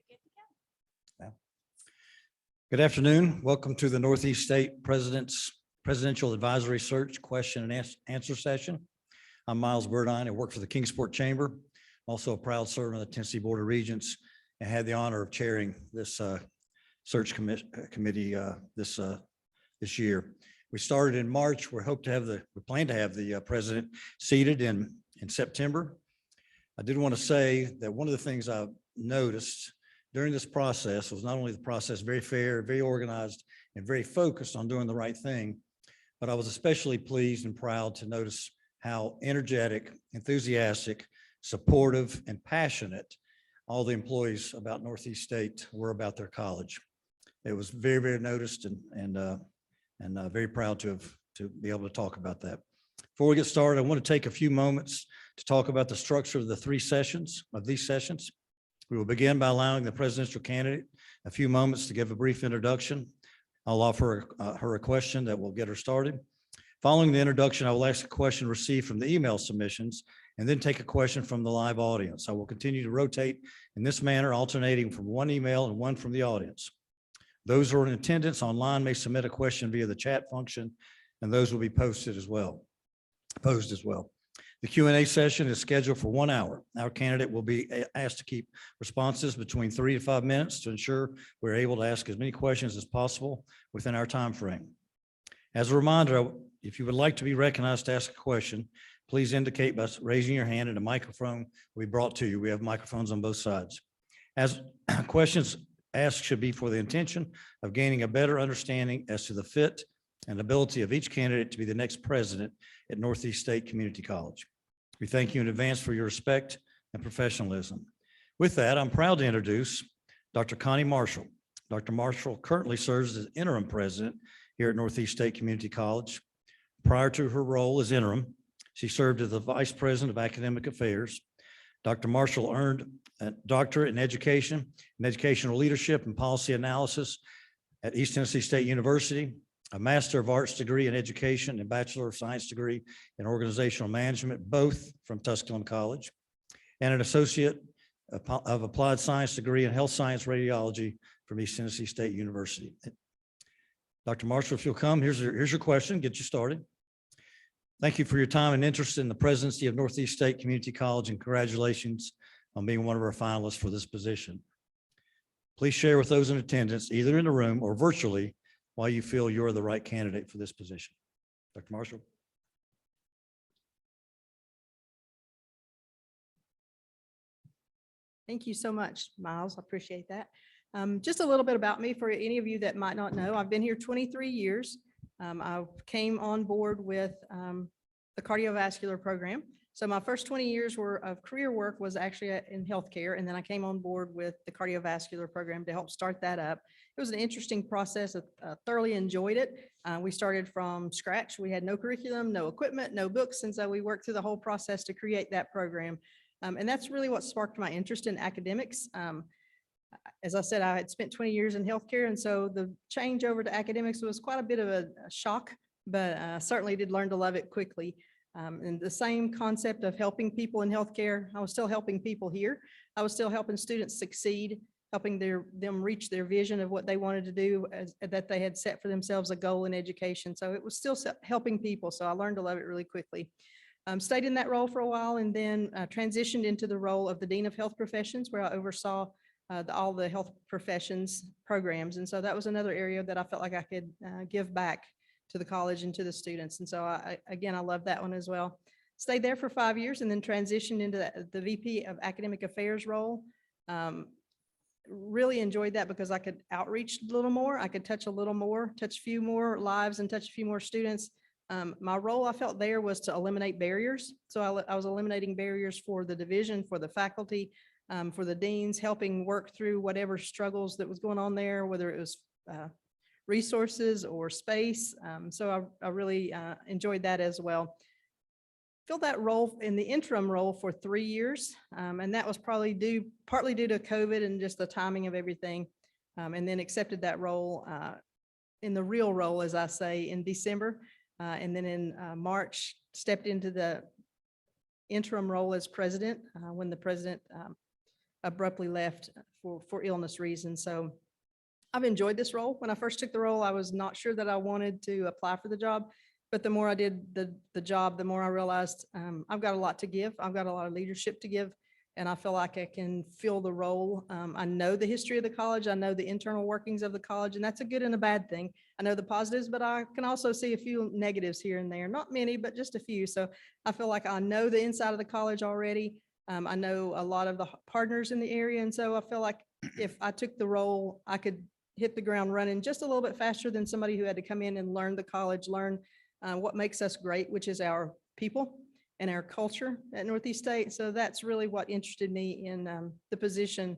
Yeah. Good afternoon. Welcome to the Northeast State Presidential Advisory Search Question and Answer Session. I'm Miles Burdine. I work for the Kingsport Chamber. I'm also a proud servant of the Tennessee Board of Regents and had the honor of chairing this search committee this year. We started in March. We plan to have the president seated in September. I did want to say that one of the things I've noticed during this process was not only the process very fair, very organized, and very focused on doing the right thing, but I was especially pleased and proud to notice how energetic, enthusiastic, supportive, and passionate all the employees about Northeast State were about their college. It was very, very noticed and very proud to be able to talk about that. Before we get started, I want to take a few moments to talk about the structure of these sessions. We will begin by allowing the presidential candidate a few moments to give a brief introduction. I'll offer her a question that will get her started. Following the introduction, I will ask a question received from the email submissions and then take a question from the live audience. I will continue to rotate in this manner, alternating from one email and one from the audience. Those who are in attendance online may submit a question via the chat function, and those will be posed as well. The Q&A session is scheduled for 1 hour. Our candidate will be asked to keep responses between 3 to 5 minutes to ensure we're able to ask as many questions as possible within our time frame. As a reminder, if you would like to be recognized to ask a question, please indicate by raising your hand and a microphone will be brought to you. We have microphones on both sides. As questions asked should be for the intention of gaining a better understanding as to the fit and ability of each candidate to be the next president at Northeast State Community College. We thank you in advance for your respect and professionalism. With that, I'm proud to introduce Dr. Connie Marshall. Dr. Marshall currently serves as interim president here at Northeast State Community College. Prior to her role as interim, she served as the vice president of academic affairs. Dr. Marshall earned a doctorate in education and educational leadership and policy analysis at East Tennessee State University, a Master of Arts degree in education and Bachelor of Science degree in organizational management, both from Tusculum College, and an Associate of Applied Science degree in health science radiology from East Tennessee State University. Dr. Marshall, if you'll come, here's your question, get you started. Thank you for your time and interest in the presidency of Northeast State Community College, and congratulations on being one of our finalists for this position. Please share with those in attendance, either in the room or virtually, why you feel you're the right candidate for this position. Dr. Marshall. Thank you so much, Miles. I appreciate that. Just a little bit about me for any of you that might not know. I've been here 23 years. I came on board with the cardiovascular program. So my first 20 years of career work was actually in healthcare, and then I came on board with the cardiovascular program to help start that up. It was an interesting process. I thoroughly enjoyed it. We started from scratch. We had no curriculum, no equipment, no books, and so we worked through the whole process to create that program. And that's really what sparked my interest in academics. As I said, I had spent 20 years in healthcare, and so the change over to academics was quite a bit of a shock, but certainly did learn to love it quickly. And the same concept of helping people in healthcare, I was still helping people here. I was still helping students succeed, helping them reach their vision of what they wanted to do, that they had set for themselves a goal in education. So it was still helping people. So I learned to love it really quickly. Stayed in that role for a while, and then transitioned into the role of the Dean of Health Professions, where I oversaw all the health professions programs. And so that was another area that I felt like I could give back to the college and to the students. And so again, I love that one as well. Stayed there for 5 years and then transitioned into the VP of Academic Affairs role. Really enjoyed that because I could outreach a little more. I could touch a little more, touch a few more lives and touch a few more students. My role I felt there was to eliminate barriers. So I was eliminating barriers for the division, for the faculty, for the deans, helping work through whatever struggles that was going on there, whether it was resources or space. So I really enjoyed that as well. Filled that role in the interim role for 3 years. And that was partly due to COVID and just the timing of everything. And then accepted that role in the real role, as I say, in December. And then in March, stepped into the interim role as president when the president abruptly left for illness reasons. So I've enjoyed this role. When I first took the role, I was not sure that I wanted to apply for the job. But the more I did the job, the more I realized I've got a lot to give. I've got a lot of leadership to give. And I feel like I can fill the role. I know the history of the college. I know the internal workings of the college, and that's a good and a bad thing. I know the positives, but I can also see a few negatives here and there. Not many, but just a few. So I feel like I know the inside of the college already. I know a lot of the partners in the area. And so I feel like if I took the role, I could hit the ground running just a little bit faster than somebody who had to come in and learn the college, learn what makes us great, which is our people and our culture at Northeast State. So that's really what interested me in the position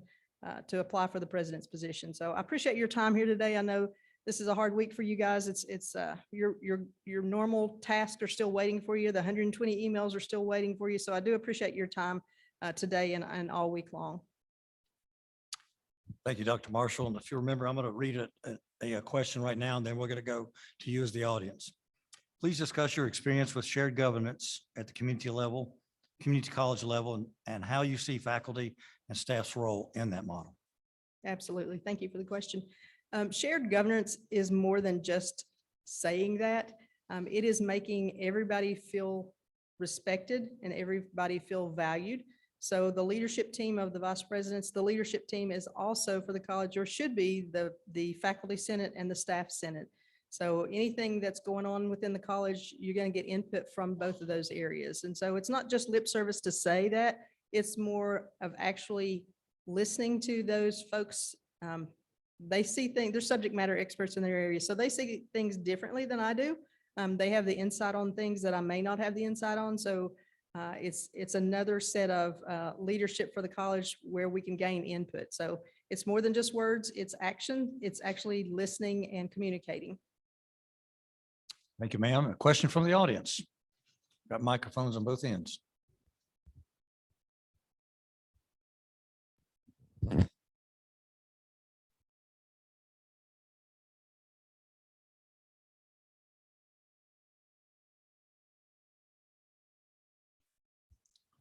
to apply for the president's position. So I appreciate your time here today. I know this is a hard week for you guys. It's your normal tasks are still waiting for you. The 120 emails are still waiting for you. So I do appreciate your time today and all week long. Thank you, Dr. Marshall. And if you remember, I'm going to read a question right now, and then we're going to go to you as the audience. Please discuss your experience with shared governance at the community level, community college level, and how you see faculty and staff's role in that model. Absolutely. Thank you for the question. Shared governance is more than just saying that. It is making everybody feel respected and everybody feel valued. So the leadership team of the vice presidents, the leadership team is also for the college, or should be, the faculty senate and the staff senate. So anything that's going on within the college, you're going to get input from both of those areas. And so it's not just lip service to say that, it's more of actually listening to those folks. They see things, they're subject matter experts in their area, so they see things differently than I do. They have the insight on things that I may not have the insight on. So it's another set of leadership for the college where we can gain input. So it's more than just words, it's action. It's actually listening and communicating. Thank you, ma'am. A question from the audience. Got microphones on both ends.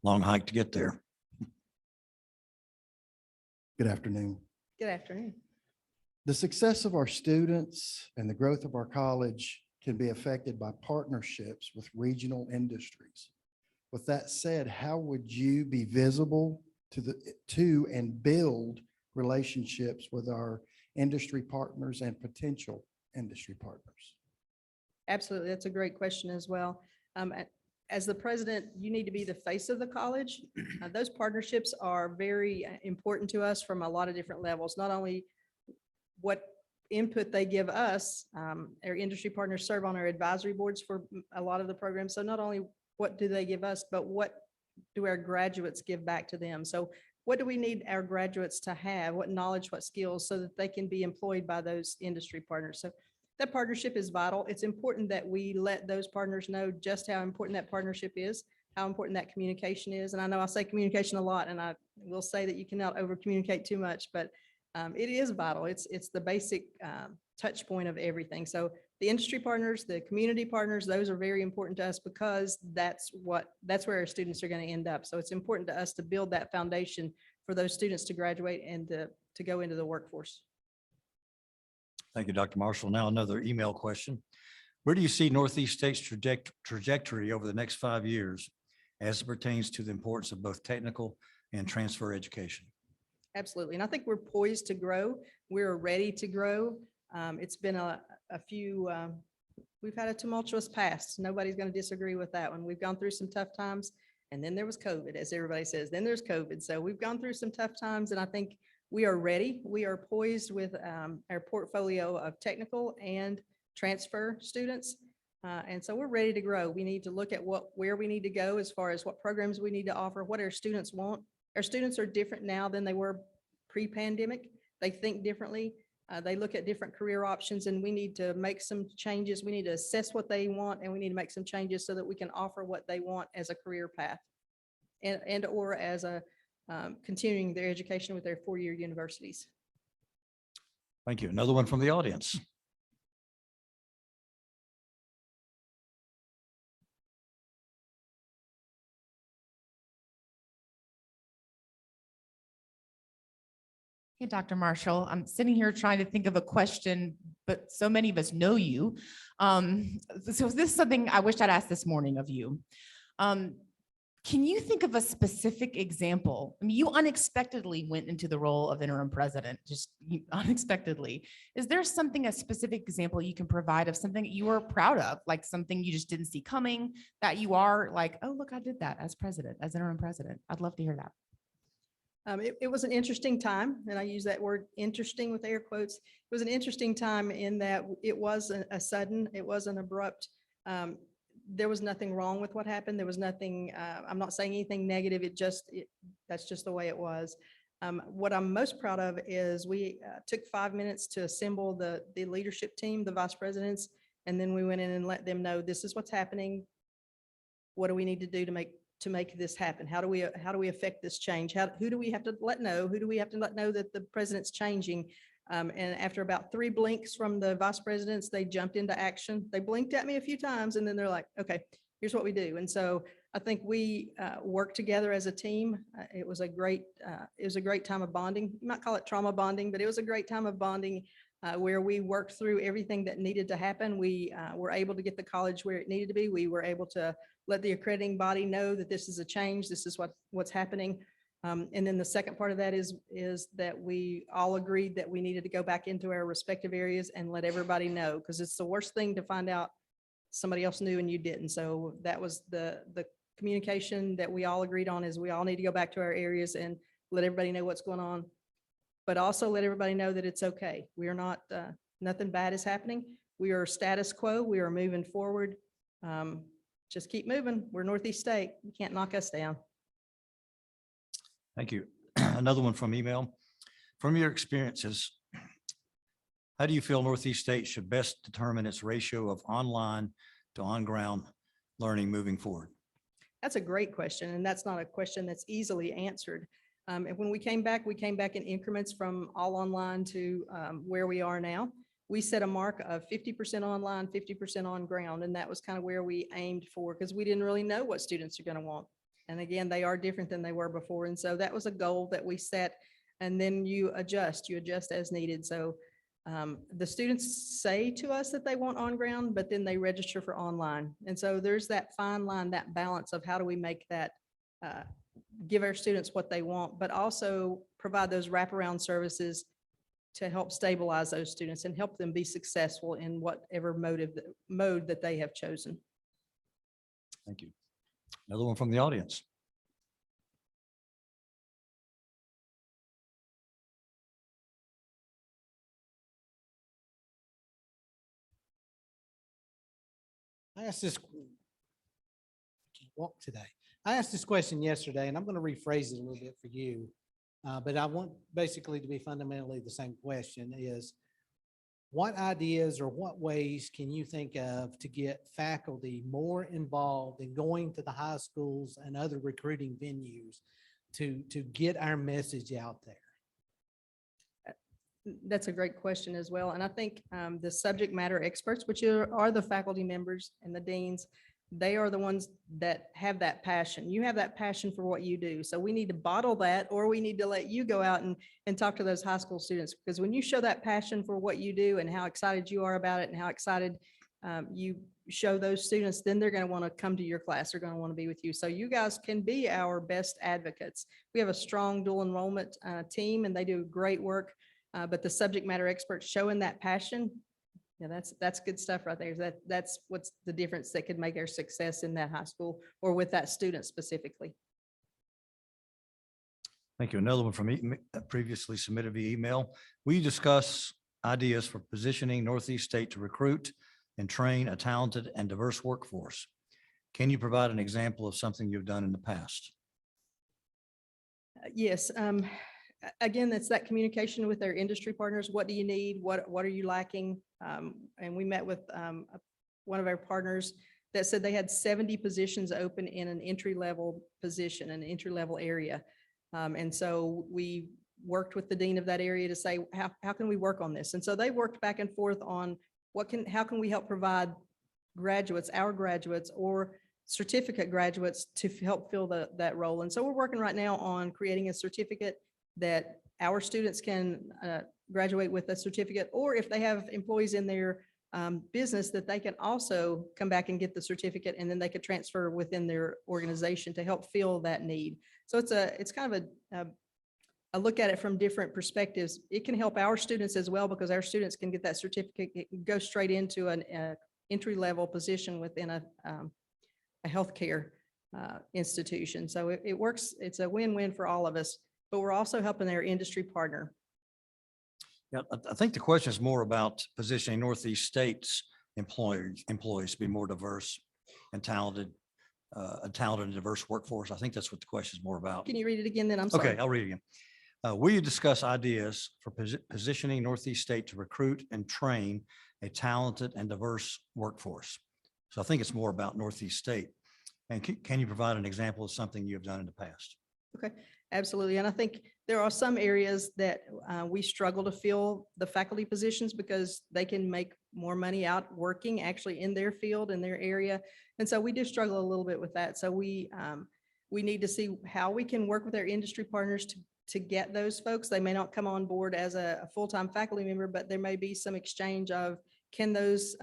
Long hike to get there. Good afternoon. Good afternoon. The success of our students and the growth of our college can be affected by partnerships with regional industries. With that said, how would you be visible to and build relationships with our industry partners and potential industry partners? Absolutely. That's a great question as well. As the president, you need to be the face of the college. Those partnerships are very important to us from a lot of different levels, not only what input they give us. Our industry partners serve on our advisory boards for a lot of the programs. So not only what do they give us, but what do our graduates give back to them? So what do we need our graduates to have? What knowledge, what skills, so that they can be employed by those industry partners? So that partnership is vital. It's important that we let those partners know just how important that partnership is, how important that communication is. And I know I say communication a lot, and I will say that you cannot over communicate too much, but it is vital. It's the basic touch point of everything. So the industry partners, the community partners, those are very important to us because that's where our students are going to end up. So it's important to us to build that foundation for those students to graduate and to go into the workforce. Thank you, Dr. Marshall. Now another email question. Where do you see Northeast State's trajectory over the next 5 years as it pertains to the importance of both technical and transfer education? Absolutely. And I think we're poised to grow. We're ready to grow. It's been a few, we've had a tumultuous past. Nobody's going to disagree with that one. We've gone through some tough times, and then there was COVID, as everybody says. Then there's COVID. So we've gone through some tough times, and I think we are ready. We are poised with our portfolio of technical and transfer students. And so we're ready to grow. We need to look at where we need to go as far as what programs we need to offer, what our students want. Our students are different now than they were pre-pandemic. They think differently. They look at different career options, and we need to make some changes. We need to assess what they want, and we need to make some changes so that we can offer what they want as a career path and or as a continuing their education with their four-year universities. Thank you. Another one from the audience. Hey, Dr. Marshall, I'm sitting here trying to think of a question, but so many of us know you. So this is something I wish I'd asked this morning of you. Can you think of a specific example? I mean, you unexpectedly went into the role of interim president, just unexpectedly. Is there something, a specific example you can provide of something that you were proud of, like something you just didn't see coming, that you are like, oh, look, I did that as president, as interim president? I'd love to hear that. It was an interesting time, and I use that word interesting with air quotes. It was an interesting time in that it was a sudden, it was an abrupt. There was nothing wrong with what happened. There was nothing, I'm not saying anything negative. That's just the way it was. What I'm most proud of is we took 5 minutes to assemble the leadership team, the vice presidents, and then we went in and let them know this is what's happening. What do we need to do to make this happen? How do we affect this change? Who do we have to let know? Who do we have to let know that the president's changing? And after about 3 blinks from the vice presidents, they jumped into action. They blinked at me a few times and then they're like, okay, here's what we do. And so I think we worked together as a team. It was a great time of bonding. You might call it trauma bonding, but it was a great time of bonding where we worked through everything that needed to happen. We were able to get the college where it needed to be. We were able to let the accrediting body know that this is a change. This is what's happening. And then the second part of that is that we all agreed that we needed to go back into our respective areas and let everybody know, because it's the worst thing to find out somebody else knew and you didn't. So that was the communication that we all agreed on, is we all need to go back to our areas and let everybody know what's going on, but also let everybody know that it's okay. We are not, nothing bad is happening. We are status quo. We are moving forward. Just keep moving. We're Northeast State. You can't knock us down. Thank you. Another one from email. From your experiences, how do you feel Northeast State should best determine its ratio of online to on-ground learning moving forward? That's a great question, and that's not a question that's easily answered. And when we came back in increments from all online to where we are now. We set a mark of 50% online, 50% on ground, and that was kind of where we aimed for, because we didn't really know what students are going to want. And again, they are different than they were before. And so that was a goal that we set, and then you adjust as needed. So the students say to us that they want on ground, but then they register for online. And so there's that fine line, that balance of how do we make that, give our students what they want, but also provide those wraparound services to help stabilize those students and help them be successful in whatever mode that they have chosen. Thank you. Another one from the audience. I asked this, I can't walk today. I asked this question yesterday, and I'm going to rephrase it a little bit for you. But I want basically to be fundamentally the same question is, what ideas or what ways can you think of to get faculty more involved in going to the high schools and other recruiting venues to get our message out there? That's a great question as well. And I think the subject matter experts, which are the faculty members and the deans, they are the ones that have that passion. You have that passion for what you do. So we need to bottle that, or we need to let you go out and talk to those high school students, because when you show that passion for what you do and how excited you are about it and how excited you show those students, then they're going to want to come to your class. They're going to want to be with you. So you guys can be our best advocates. We have a strong dual enrollment team, and they do great work. But the subject matter experts showing that passion, yeah, that's good stuff right there. That's what's the difference that could make our success in that high school or with that student specifically. Thank you. Another one from previously submitted via email. Will you discuss ideas for positioning Northeast State to recruit and train a talented and diverse workforce? Can you provide an example of something you've done in the past? Yes. Again, that's that communication with our industry partners. What do you need? What are you lacking? And we met with one of our partners that said they had 70 positions open in an entry-level position, an entry-level area. And so we worked with the dean of that area to say, how can we work on this? And so they worked back and forth on how can we help provide graduates, our graduates, or certificate graduates to help fill that role. And so we're working right now on creating a certificate that our students can graduate with a certificate, or if they have employees in their business, that they can also come back and get the certificate, and then they could transfer within their organization to help fill that need. So it's kind of a look at it from different perspectives. It can help our students as well, because our students can get that certificate, it can go straight into an entry-level position within a healthcare institution. So it works, it's a win-win for all of us, but we're also helping their industry partner. Yeah, I think the question is more about positioning Northeast State's employees to be more diverse and talented, and diverse workforce. I think that's what the question is more about. Can you read it again then? I'm sorry. Okay, I'll read it again. Will you discuss ideas for positioning Northeast State to recruit and train a talented and diverse workforce? So I think it's more about Northeast State. And can you provide an example of something you have done in the past? Okay, absolutely. And I think there are some areas that we struggle to fill the faculty positions because they can make more money out working actually in their field, in their area. And so we do struggle a little bit with that. So we need to see how we can work with our industry partners to get those folks. They may not come on board as a full-time faculty member, but there may be some exchange of, can those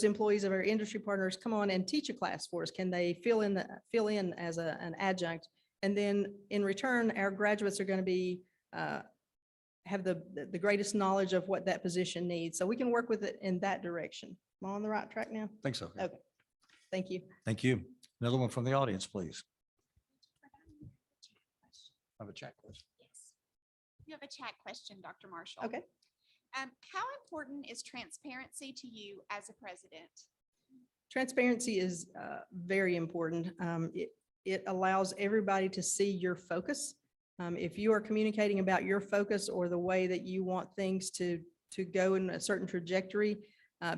employees of our industry partners come on and teach a class for us? Can they fill in as an adjunct? And then in return, our graduates are going to be have the greatest knowledge of what that position needs. So we can work with it in that direction. Am I on the right track now? I think so. Okay. Thank you. Thank you. Another one from the audience, please. I have a chat question. Yes. You have a chat question, Dr. Marshall. Okay. How important is transparency to you as a president? Transparency is very important. It allows everybody to see your focus. If you are communicating about your focus or the way that you want things to go in a certain trajectory,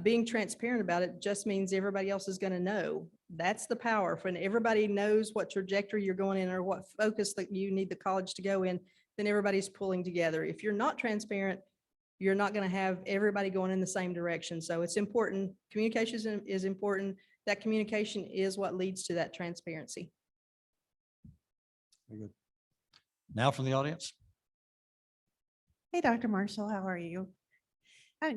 being transparent about it just means everybody else is going to know. That's the power. When everybody knows what trajectory you're going in or what focus that you need the college to go in, then everybody's pulling together. If you're not transparent, you're not going to have everybody going in the same direction. So it's important. Communication is important. That communication is what leads to that transparency. Very good. Now from the audience. Hey, Dr. Marshall, how are you?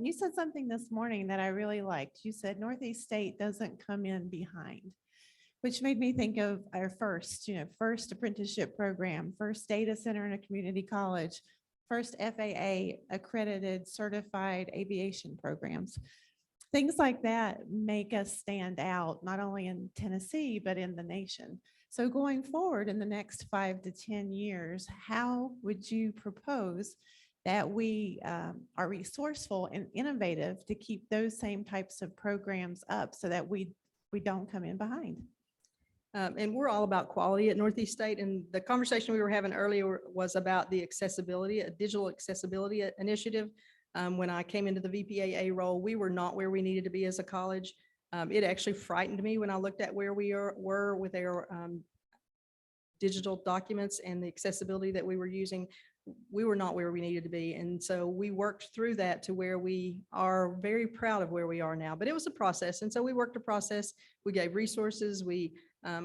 You said something this morning that I really liked. You said Northeast State doesn't come in behind, which made me think of our first apprenticeship program, first data center in a community college, first FAA accredited certified aviation programs. Things like that make us stand out, not only in Tennessee, but in the nation. So going forward in the next 5 to 10 years, how would you propose that we are resourceful and innovative to keep those same types of programs up so that we don't come in behind? And we're all about quality at Northeast State. And the conversation we were having earlier was about the accessibility, a digital accessibility initiative. When I came into the VPAA role, we were not where we needed to be as a college. It actually frightened me when I looked at where we were with our digital documents and the accessibility that we were using. We were not where we needed to be. And so we worked through that to where we are very proud of where we are now. But it was a process. And so we worked a process. We gave resources. We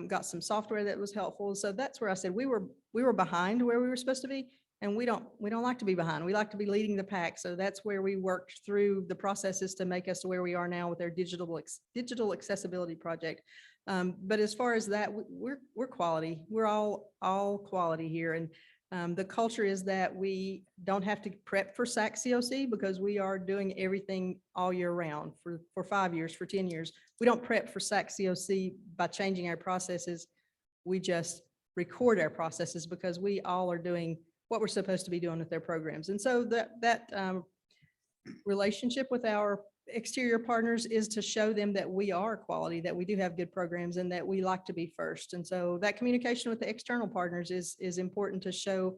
got some software that was helpful. So that's where I said we were behind where we were supposed to be. And we don't like to be behind. We like to be leading the pack. So that's where we worked through the processes to make us to where we are now with our digital accessibility project. But as far as that, we're quality. We're all quality here. And the culture is that we don't have to prep for SAC COC because we are doing everything all year round for 5 years, for 10 years. We don't prep for SAC COC by changing our processes. We just record our processes because we all are doing what we're supposed to be doing with their programs. And so that relationship with our exterior partners is to show them that we are quality, that we do have good programs, and that we like to be first. And so that communication with the external partners is important to show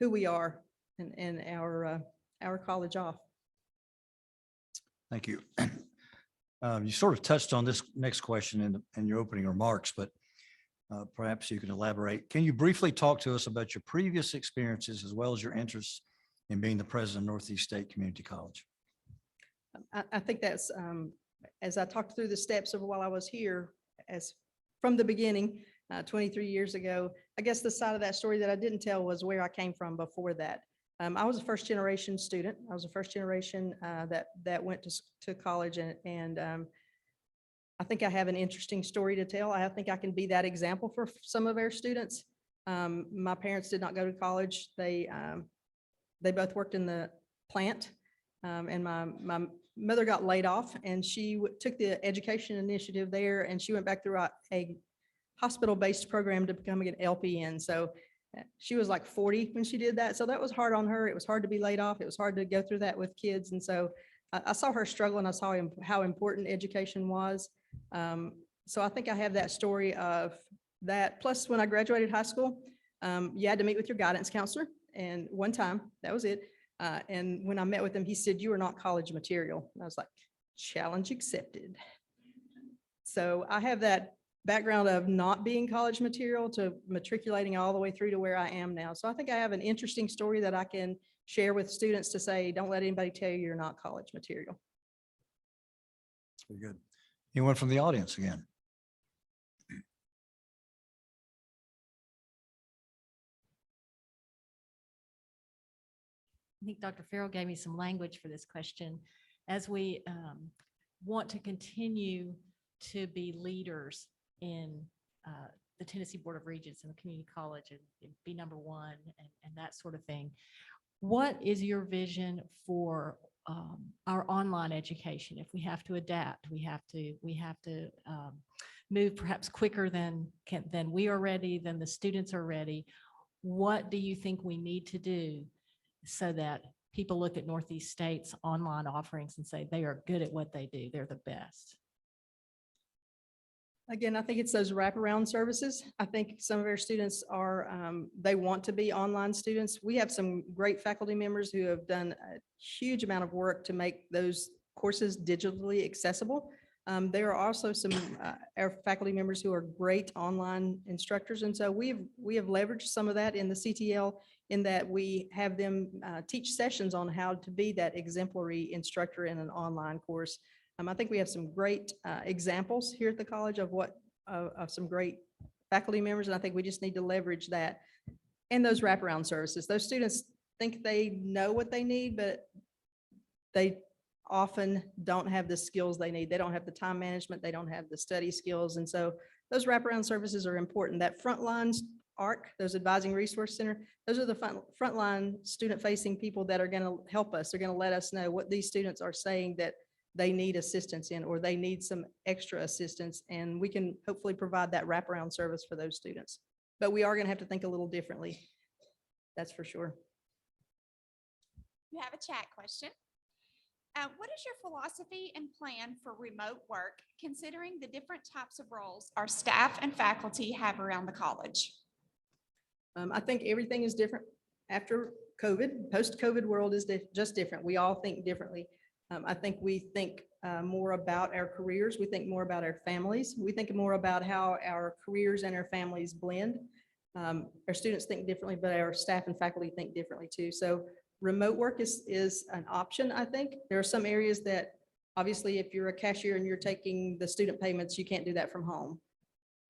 who we are and our college off. Thank you. You sort of touched on this next question in your opening remarks, but perhaps you can elaborate. Can you briefly talk to us about your previous experiences as well as your interests in being the president of Northeast State Community College? I think that's, as I talked through the steps of while I was here, as from the beginning, 23 years ago, I guess the side of that story that I didn't tell was where I came from before that. I was a first generation student. I was a first generation that went to college and I think I have an interesting story to tell. I think I can be that example for some of our students. My parents did not go to college. They both worked in the plant. And my mother got laid off and she took the education initiative there and she went back through a hospital-based program to becoming an LPN. So she was like 40 when she did that. So that was hard on her. It was hard to be laid off. It was hard to go through that with kids. And so I saw her struggle and I saw how important education was. So I think I have that story of that. Plus, when I graduated high school, you had to meet with your guidance counselor. And one time, that was it. And when I met with him, he said, "You are not college material." And I was like, challenge accepted. So I have that background of not being college material to matriculating all the way through to where I am now. So I think I have an interesting story that I can share with students to say, don't let anybody tell you you're not college material. Very good. Anyone from the audience again? I think Dr. Farrell gave me some language for this question. As we want to continue to be leaders in the Tennessee Board of Regents and the community college and be number one and that sort of thing, what is your vision for our online education? If we have to adapt, we have to move perhaps quicker than we are ready, than the students are ready. What do you think we need to do so that people look at Northeast State's online offerings and say they are good at what they do, they're the best? Again, I think it's those wraparound services. I think some of our students are, they want to be online students. We have some great faculty members who have done a huge amount of work to make those courses digitally accessible. There are also some our faculty members who are great online instructors. And so we have leveraged some of that in the CTL in that we have them teach sessions on how to be that exemplary instructor in an online course. I think we have some great examples here at the college of of some great faculty members. And I think we just need to leverage that and those wraparound services. Those students think they know what they need, but they often don't have the skills they need. They don't have the time management. They don't have the study skills. And so those wraparound services are important. That frontline ARC, those advising resource center, those are the frontline student facing people that are going to help us. They're going to let us know what these students are saying that they need assistance in, or they need some extra assistance. And we can hopefully provide that wraparound service for those students. But we are going to have to think a little differently. That's for sure. You have a chat question. What is your philosophy and plan for remote work, considering the different types of roles our staff and faculty have around the college? I think everything is different after COVID. Post-COVID world is just different. We all think differently. I think we think more about our careers. We think more about our families. We think more about how our careers and our families blend. Our students think differently, but our staff and faculty think differently too. So remote work is an option, I think. There are some areas that obviously if you're a cashier and you're taking the student payments, you can't do that from home.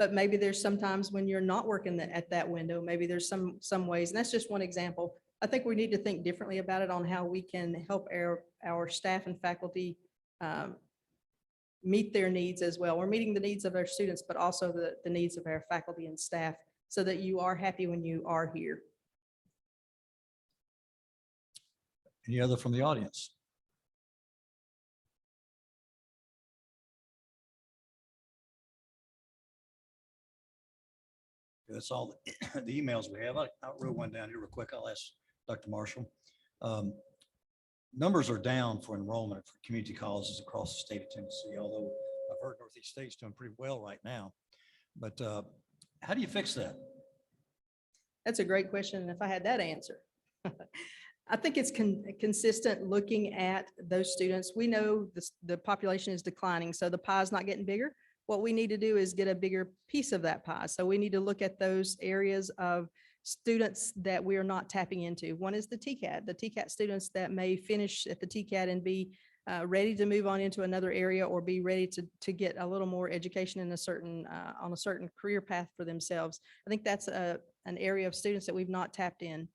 But maybe there's sometimes when you're not working at that window, maybe there's some ways, and that's just one example. I think we need to think differently about it on how we can help our staff and faculty meet their needs as well. We're meeting the needs of our students, but also the needs of our faculty and staff so that you are happy when you are here. Any other from the audience? That's all the emails we have. I wrote one down here real quick. I'll ask Dr. Marshall. Numbers are down for enrollment for community colleges across the state of Tennessee, although I've heard Northeast State's doing pretty well right now. But how do you fix that? That's a great question. And if I had that answer, I think it's consistent looking at those students. We know the population is declining, so the pie is not getting bigger. What we need to do is get a bigger piece of that pie. So we need to look at those areas of students that we are not tapping into. One is the TCAT students that may finish at the TCAT and be ready to move on into another area or be ready to get a little more education in a certain, on a certain career path for themselves. I think that's an area of students that we've not tapped in.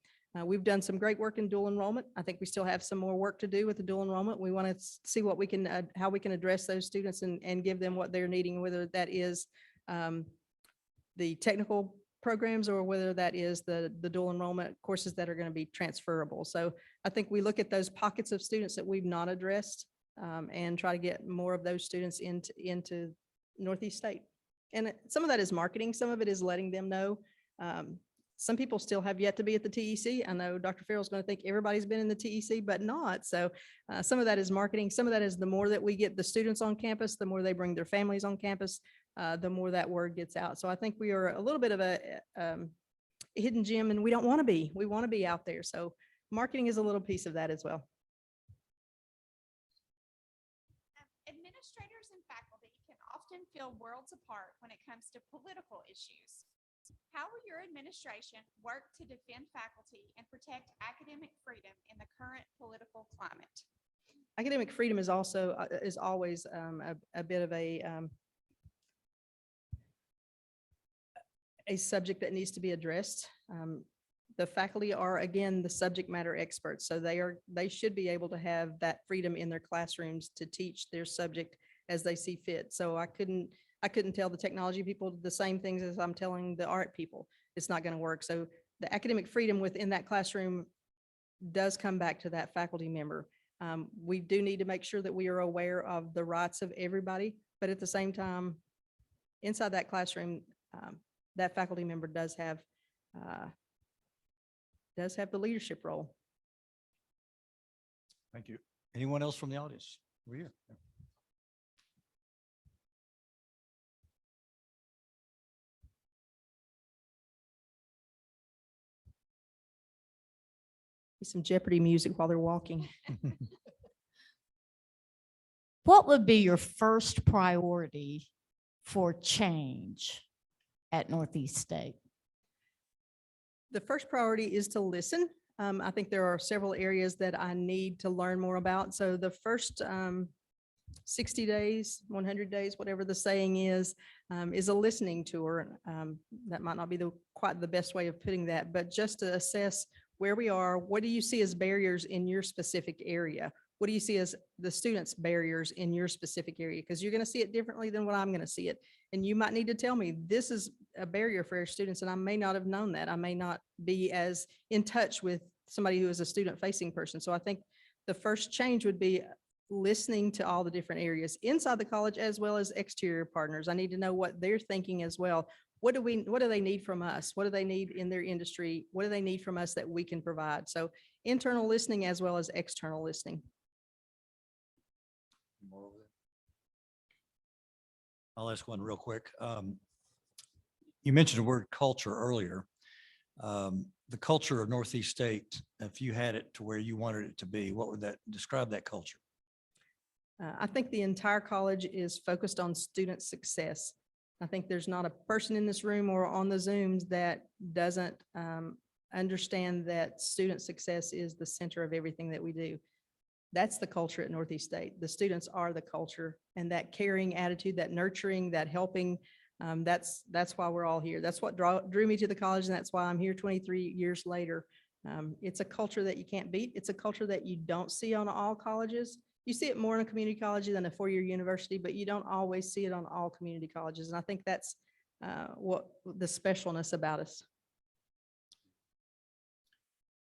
We've done some great work in dual enrollment. I think we still have some more work to do with the dual enrollment. We want to see what we can, how we can address those students and give them what they're needing, whether that is the technical programs or whether that is the dual enrollment courses that are going to be transferable. So I think we look at those pockets of students that we've not addressed and try to get more of those students into Northeast State. And some of that is marketing. Some of it is letting them know. Some people still have yet to be at the TEC. I know Dr. Farrell's going to think everybody's been in the TEC, but not. So some of that is marketing. Some of that is the more that we get the students on campus, the more they bring their families on campus, the more that word gets out. So I think we are a little bit of a hidden gem, and we don't want to be. We want to be out there. So marketing is a little piece of that as well. Administrators and faculty can often feel worlds apart when it comes to political issues. How will your administration work to defend faculty and protect academic freedom in the current political climate? Academic freedom is also is always a bit of a subject that needs to be addressed. The faculty are, again, the subject matter experts, so they should be able to have that freedom in their classrooms to teach their subject as they see fit. So I couldn't tell the technology people the same things as I'm telling the art people. It's not going to work. So the academic freedom within that classroom does come back to that faculty member. We do need to make sure that we are aware of the rights of everybody, but at the same time, inside that classroom, that faculty member does have the leadership role. Thank you. Anyone else from the audience? Over here. Some Jeopardy music while they're walking. What would be your first priority for change at Northeast State? The first priority is to listen. I think there are several areas that I need to learn more about. So the first 60 days, 100 days, whatever the saying is a listening tour. That might not be quite the best way of putting that, but just to assess where we are. What do you see as barriers in your specific area? What do you see as the students' barriers in your specific area? Because you're going to see it differently than what I'm going to see it. And you might need to tell me this is a barrier for your students, and I may not have known that. I may not be as in touch with somebody who is a student-facing person. So I think the first change would be listening to all the different areas inside the college as well as exterior partners. I need to know what they're thinking as well. What do they need from us? What do they need in their industry? What do they need from us that we can provide? So internal listening as well as external listening. I'll ask one real quick. You mentioned the word culture earlier. The culture of Northeast State, if you had it to where you wanted it to be, what would that describe that culture? I think the entire college is focused on student success. I think there's not a person in this room or on the Zooms that doesn't understand that student success is the center of everything that we do. That's the culture at Northeast State. The students are the culture, and that caring attitude, that nurturing, that helping, that's why we're all here. That's what drew me to the college, and that's why I'm here 23 years later. It's a culture that you can't beat. It's a culture that you don't see on all colleges. You see it more in a community college than a four-year university, but you don't always see it on all community colleges. And I think that's what the specialness about us.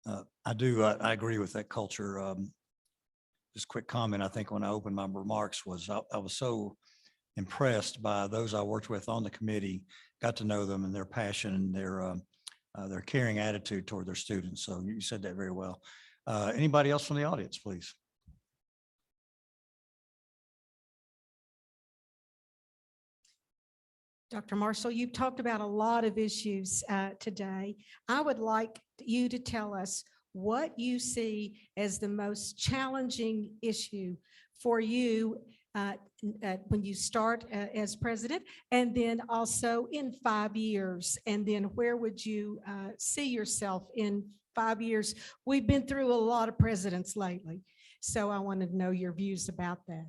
I agree with that culture. Just quick comment. I think when I opened my remarks was I was so impressed by those I worked with on the committee, got to know them and their passion and their caring attitude toward their students. So you said that very well. Anybody else from the audience, please? Dr. Marshall, you've talked about a lot of issues today. I would like you to tell us what you see as the most challenging issue for you when you start as president, and then also in 5 years, and then where would you see yourself in 5 years. We've been through a lot of presidents lately. So I wanted to know your views about that.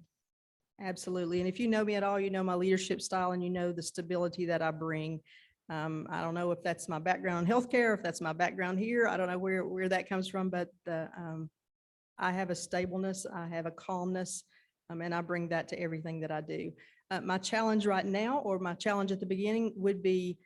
Absolutely. And if you know me at all, you know my leadership style and you know the stability that I bring. I don't know if that's my background in healthcare, if that's my background here. I don't know where that comes from, but I have a stableness, I have a calmness, and I bring that to everything that I do. My challenge right now, or my challenge at the beginning, would be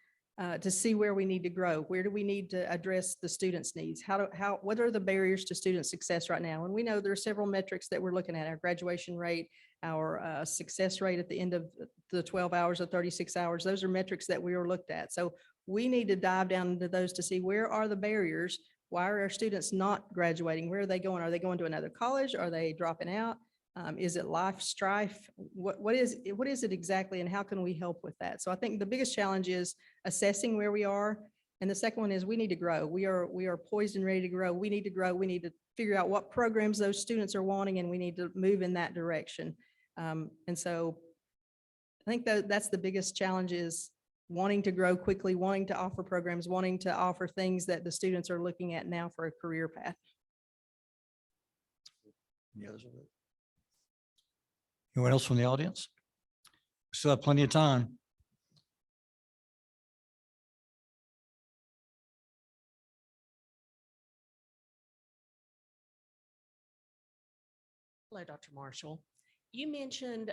to see where we need to grow. Where do we need to address the students' needs? What are the barriers to student success right now? And we know there are several metrics that we're looking at: our graduation rate, our success rate at the end of the 12 hours or 36 hours. Those are metrics that we are looked at. So we need to dive down into those to see where are the barriers. Why are our students not graduating? Where are they going? Are they going to another college? Are they dropping out? Is it life strife? What is it exactly, and how can we help with that? So I think the biggest challenge is assessing where we are. And the second one is we need to grow. We are poised and ready to grow. We need to grow. We need to figure out what programs those students are wanting, and we need to move in that direction. And so I think that's the biggest challenge, is wanting to grow quickly, wanting to offer programs, wanting to offer things that the students are looking at now for a career path. Any others? Anyone else from the audience? Still have plenty of time. Hello, Dr. Marshall. You mentioned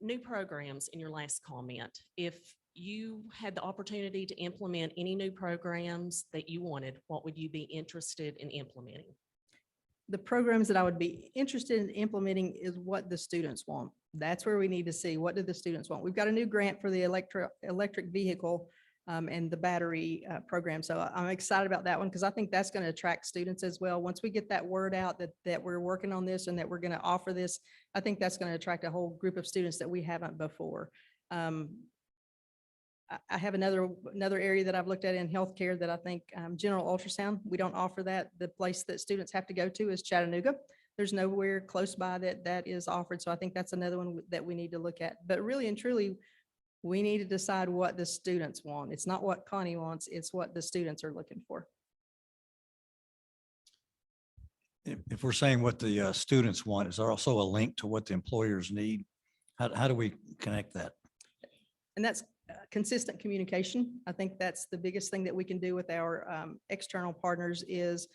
new programs in your last comment. If you had the opportunity to implement any new programs that you wanted, what would you be interested in implementing? The programs that I would be interested in implementing is what the students want. That's where we need to see, what do the students want? We've got a new grant for the electric vehicle and the battery program. So I'm excited about that one, because I think that's going to attract students as well. Once we get that word out that we're working on this and that we're going to offer this, I think that's going to attract a whole group of students that we haven't before. I have another area that I've looked at in healthcare that I think general ultrasound, we don't offer that. The place that students have to go to is Chattanooga. There's nowhere close by that is offered. So I think that's another one that we need to look at. But really and truly, we need to decide what the students want. It's not what Connie wants, it's what the students are looking for. If we're saying what the students want, is there also a link to what the employers need? How do we connect that? And that's consistent communication. I think that's the biggest thing that we can do with our external partners, is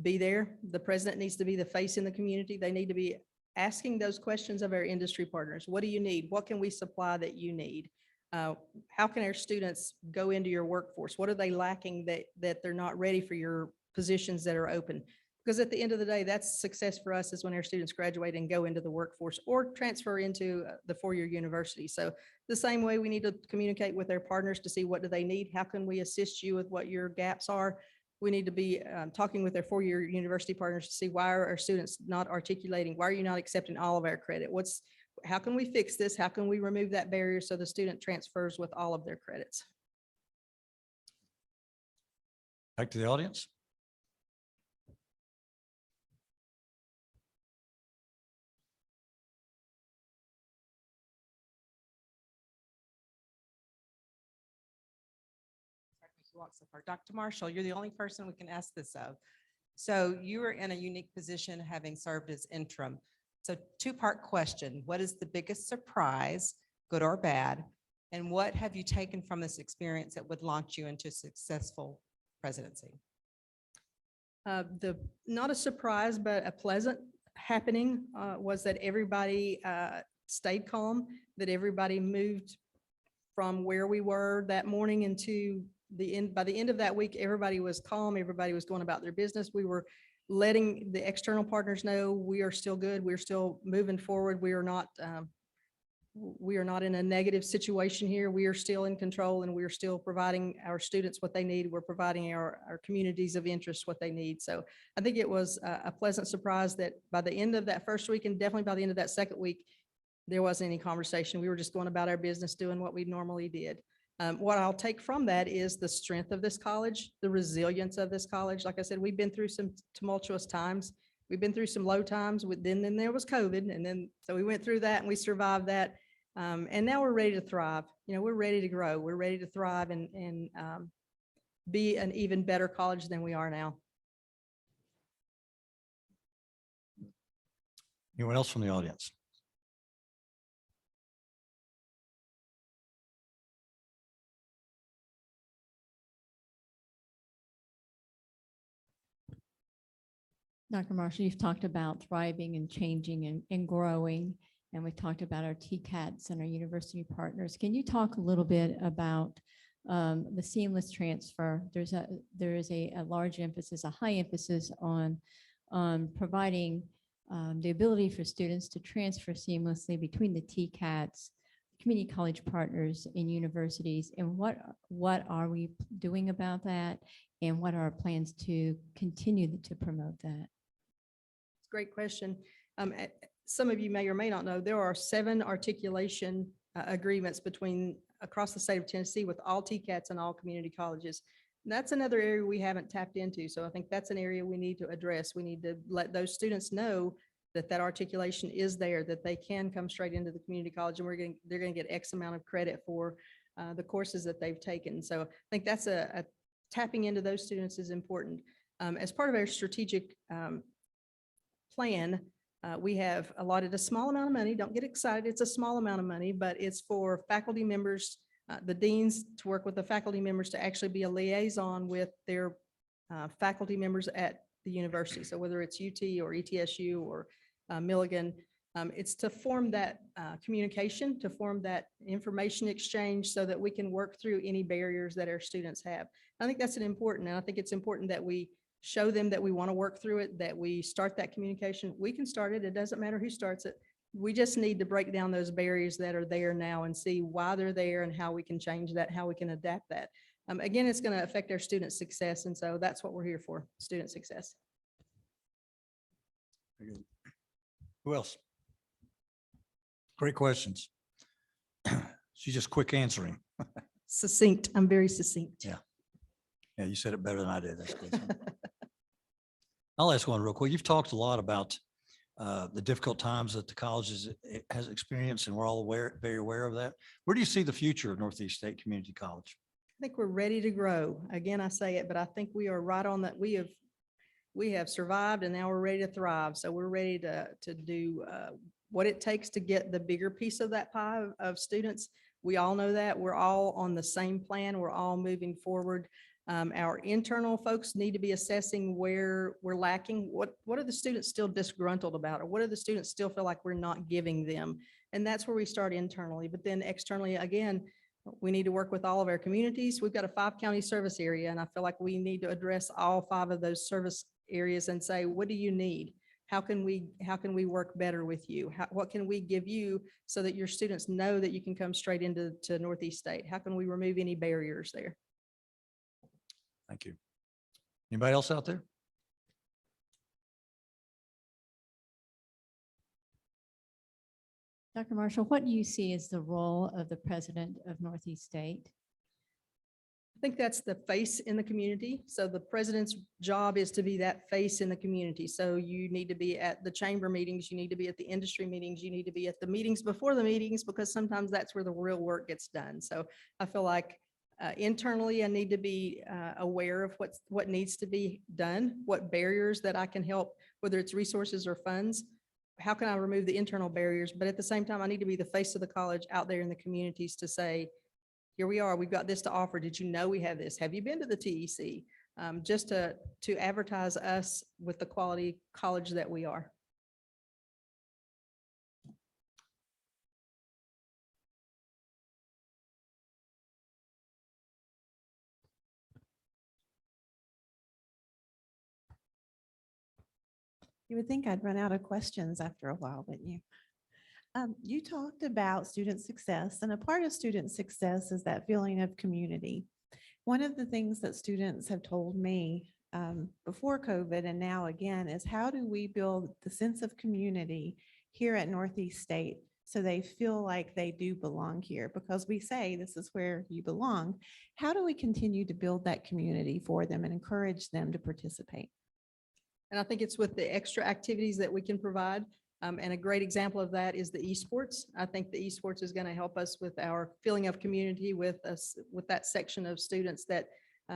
be there. The president needs to be the face in the community. They need to be asking those questions of our industry partners. What do you need? What can we supply that you need? How can our students go into your workforce? What are they lacking that they're not ready for your positions that are open? Because at the end of the day, that's success for us, is when our students graduate and go into the workforce or transfer into the four-year university. So the same way, we need to communicate with our partners to see what do they need. How can we assist you with what your gaps are? We need to be talking with our four-year university partners to see, why are our students not articulating? Why are you not accepting all of our credit? How can we fix this? How can we remove that barrier so the student transfers with all of their credits? Back to the audience. Dr. Marshall, you're the only person we can ask this of. So you are in a unique position, having served as interim. So two-part question: what is the biggest surprise, good or bad? And what have you taken from this experience that would launch you into successful presidency? Not a surprise, but a pleasant happening was that everybody stayed calm, that everybody moved from where we were that morning into the end. By the end of that week, everybody was calm. Everybody was going about their business. We were letting the external partners know we are still good. We're still moving forward. We are not in a negative situation here. We are still in control, and we are still providing our students what they need. We're providing our communities of interest what they need. So I think it was a pleasant surprise that by the end of that first week, and definitely by the end of that second week, there wasn't any conversation. We were just going about our business, doing what we normally did. What I'll take from that is the strength of this college, the resilience of this college. Like I said, we've been through some tumultuous times. We've been through some low times. Then there was COVID. And then, so we went through that and we survived that. And now we're ready to thrive. You know, we're ready to grow. We're ready to thrive and be an even better college than we are now. Anyone else from the audience? Dr. Marshall, you've talked about thriving and changing and growing, and we've talked about our TCATs and our university partners. Can you talk a little bit about the seamless transfer? There is a large emphasis, a high emphasis on providing the ability for students to transfer seamlessly between the TCATs, community college partners, and universities. And what are we doing about that? And what are our plans to continue to promote that? Great question. Some of you may or may not know, there are 7 articulation agreements across the state of Tennessee with all TCATs and all community colleges. And that's another area we haven't tapped into. So I think that's an area we need to address. We need to let those students know that that articulation is there, that they can come straight into the community college, and they're going to get X amount of credit for the courses that they've taken. So I think that's a tapping into those students is important. As part of our strategic plan, we have allotted a small amount of money. Don't get excited. It's a small amount of money, but it's for faculty members, the deans, to work with the faculty members to actually be a liaison with their faculty members at the university. So whether it's UT or ETSU or Milligan, it's to form that communication, to form that information exchange so that we can work through any barriers that our students have. I think that's important. And I think it's important that we show them that we want to work through it, that we start that communication. We can start it. It doesn't matter who starts it. We just need to break down those barriers that are there now and see why they're there and how we can change that, how we can adapt that. Again, it's going to affect our student success. And so that's what we're here for, student success. Very good. Who else? Great questions. She's just quick answering. Succinct. I'm very succinct. Yeah. Yeah, you said it better than I did. That's good. I'll ask one real quick. You've talked a lot about the difficult times that the college has experienced, and we're all very aware of that. Where do you see the future of Northeast State Community College? I think we're ready to grow. Again, I say it, but I think we are right on that. We have survived, and now we're ready to thrive. So we're ready to do what it takes to get the bigger piece of that pie of students. We all know that. We're all on the same plan. We're all moving forward. Our internal folks need to be assessing where we're lacking. What are the students still disgruntled about? Or what do the students still feel like we're not giving them? And that's where we start internally. But then externally, again, we need to work with all of our communities. We've got a 5-county service area, and I feel like we need to address all 5 of those service areas and say, what do you need? How can we work better with you? What can we give you so that your students know that you can come straight into Northeast State? How can we remove any barriers there? Thank you. Anybody else out there? Dr. Marshall, what do you see as the role of the president of Northeast State? I think that's the face in the community. So the president's job is to be that face in the community. So you need to be at the chamber meetings, you need to be at the industry meetings, you need to be at the meetings before the meetings, because sometimes that's where the real work gets done. So I feel like internally, I need to be aware of what needs to be done, what barriers that I can help, whether it's resources or funds. How can I remove the internal barriers? But at the same time, I need to be the face of the college out there in the communities to say, here we are, we've got this to offer. Did you know we have this? Have you been to the TEC? Just to advertise us with the quality college that we are. You would think I'd run out of questions after a while, wouldn't you? You talked about student success, and a part of student success is that feeling of community. One of the things that students have told me before COVID and now again is, how do we build the sense of community here at Northeast State so they feel like they do belong here? Because we say this is where you belong. How do we continue to build that community for them and encourage them to participate? And I think it's with the extra activities that we can provide. And a great example of that is the esports. I think the esports is going to help us with our feeling of community with us, with that section of students that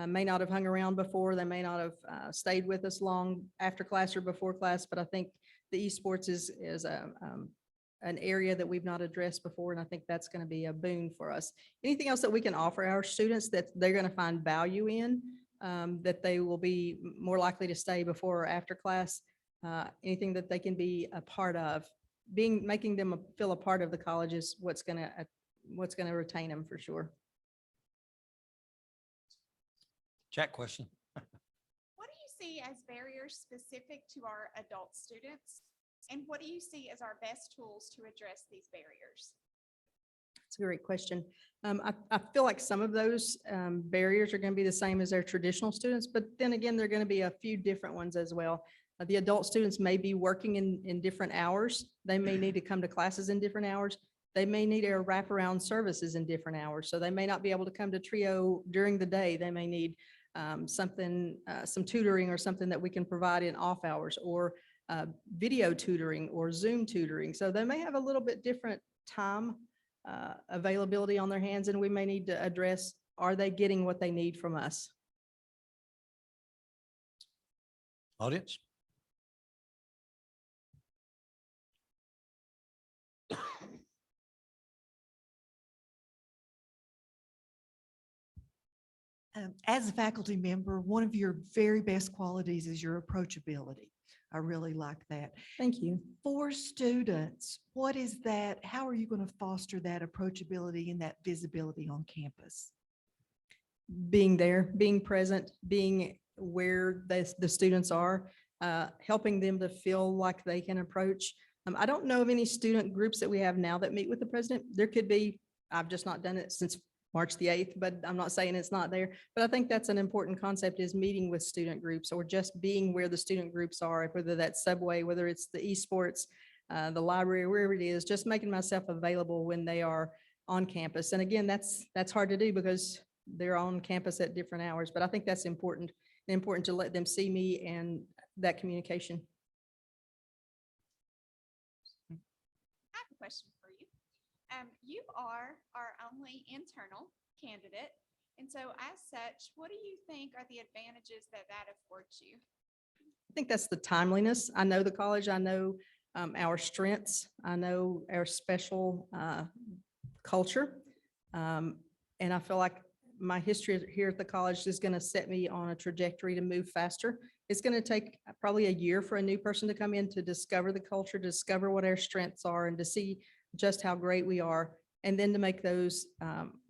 may not have hung around before. They may not have stayed with us long after class or before class, but I think the esports is an area that we've not addressed before, and I think that's going to be a boon for us. Anything else that we can offer our students that they're going to find value in, that they will be more likely to stay before or after class, anything that they can be a part of, making them feel a part of the college is what's going to retain them for sure. Chat question. What do you see as barriers specific to our adult students? And what do you see as our best tools to address these barriers? It's a great question. I feel like some of those barriers are going to be the same as our traditional students, but then again, there are going to be a few different ones as well. The adult students may be working in different hours. They may need to come to classes in different hours. They may need our wraparound services in different hours. So they may not be able to come to TRIO during the day. They may need some tutoring or something that we can provide in off hours, or video tutoring or Zoom tutoring. So they may have a little bit different time availability on their hands, and we may need to address, are they getting what they need from us? Audience? As a faculty member, one of your very best qualities is your approachability. I really like that. Thank you. For students, what is that? How are you going to foster that approachability and that visibility on campus? Being there, being present, being where the students are, helping them to feel like they can approach. I don't know of any student groups that we have now that meet with the president. There could be, I've just not done it since March the 8th, but I'm not saying it's not there. But I think that's an important concept, is meeting with student groups, or just being where the student groups are, whether that's Subway, whether it's the esports, the library, wherever it is, just making myself available when they are on campus. And again, that's hard to do because they're on campus at different hours, but I think that's important to let them see me and that communication. I have a question for you. You are our only internal candidate. And so as such, what do you think are the advantages that affords you? I think that's the timeliness. I know the college, I know our strengths, I know our special culture. And I feel like my history here at the college is going to set me on a trajectory to move faster. It's going to take probably a year for a new person to come in to discover the culture, discover what our strengths are, and to see just how great we are, and then to make those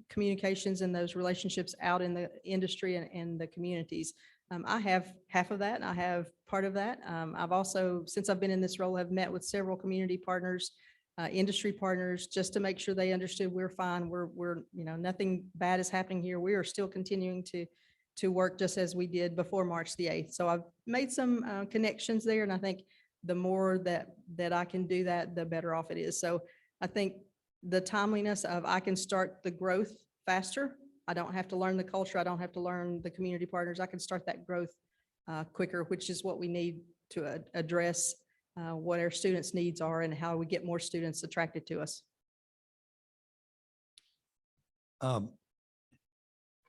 communications and those relationships out in the industry and the communities. I have half of that, and I have part of that. I've also, since I've been in this role, have met with several community partners, industry partners, just to make sure they understood we're fine. We're nothing bad is happening here. We are still continuing to work just as we did before March the 8th. So I've made some connections there, and I think the more that I can do that, the better off it is. So I think the timeliness of, I can start the growth faster. I don't have to learn the culture. I don't have to learn the community partners. I can start that growth quicker, which is what we need to address what our students' needs are and how we get more students attracted to us.